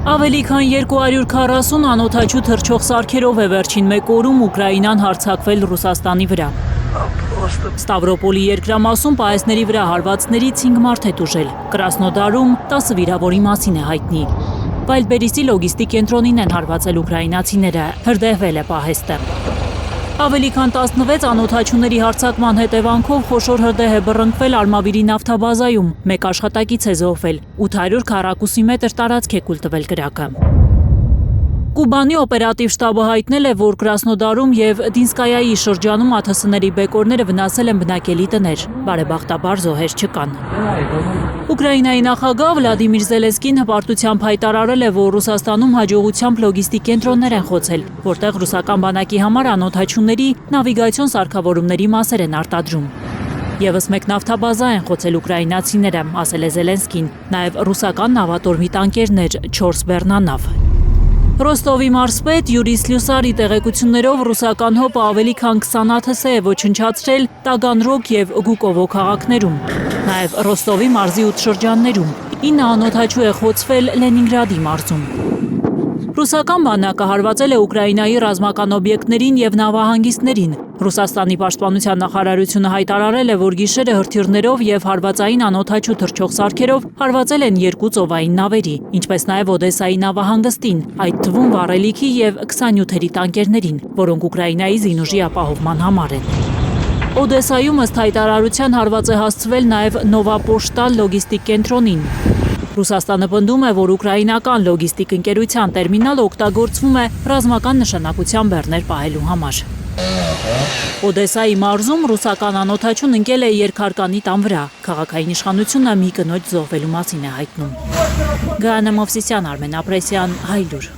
Ավելի քան 240 անօդաչու թռչող սարքերով է վերջին մեկ օրում Ուկրաինան հարձակվել Ռուսաստանի վրա։ Ստավրոպոլի երկրամասում պահեստների վրա հարվածներից 5 մարդ է տուժել։ Կրասնոդարում 10 վիրավորի մասին է հայտնի։ Վայլբերիսի լոգիստիկ կենտրոնին են հարվածել ուկրաինացիները, հրդեհվել է պահեստը։ Ավելի քան 16 անօդաչուների հարձակման հետևանքով խոշոր հրդեհ է բռնկվել Արմավիրի նավթաբազայում, մեկ աշխատակից է զոհվել, 800 քառակուսի մետր տարածք է կուլ տվել կրակը։ Կուբանի օպերատիվ շտաբը հայտնել է, որ Կրասնոդարում և Դինսկայայի շրջանում ԱԹՍ-ների բեկորները վնասել են բնակելի տներ, բարեբախտաբար զոհեր չկան։ Ուկրաինայի նախագահ Վլադիմիր Զելենսկին հպարտությամբ հայտարարել է, որ Ռուսաստանում հաջողությամբ լոգիստիկ կենտրոններ են խոցել, որտեղ ռուսական բանակի համար անօդաչուների նավիգացիոն սարքավորումների մասեր են արտադրում։ Եվս մեկ նավթաբազա են խոցել ուկրաինացիները, ասել է Զելենսկին, նաև ռուսական նավատորմի տանկերներ 4 բեռնանավ։ Ռոստովի մարզպետ Յուրի Սլյուսարի տեղեկություններով ռուսական հոպը ավելի քան 20 ԱԹՍ է ոչնչացրել Տագանրոգ և Գուկովո քաղաքներում, նաև Ռոստովի մարզի 8 շրջաններում, 9 անօդաչու է խոցվել Լենինգրադի մարզում։ Ռուսական բանակը հարվածել է Ուկրաինայի ռազմական օբյեկտներին և նավահանգիստներին։ Ռուսաստանի պաշտպանության նախարարությունը հայտարարել է, որ գիշերը հրթիռներով և հարվածային անօդաչու թռչող սարքերով հարվածել են 2 ծովային նավերի, ինչպես նաև Օդեսայի նավահանգստին, այդ թվում վառելիքի և 20 նյութերի տանկերներին, որոնք Ուկրաինայի զինուժի ապահովման համար են։ Օդեսայում ըստ հայտարարության հարված է հասցվել նաև Նովապոշտալ լոգիստիկ կենտրոնին։ Ռուսաստանը պնդում է, որ ուկրաինական լոգիստիկ ընկերության տերմինալը օգտագործվում է ռազմական նշանակության բեռներ պահելու համար։ Օդեսայի մարզում ռուսական անօդաչուն ընկել է երկհարկանի տան վրա։ Քաղաքային իշխանությունը մի կնոջ զոհվելու մասին է հայտնում։ Գայանե Մովսիսյան, Արմեն Ապրեսյան, Հայլուր։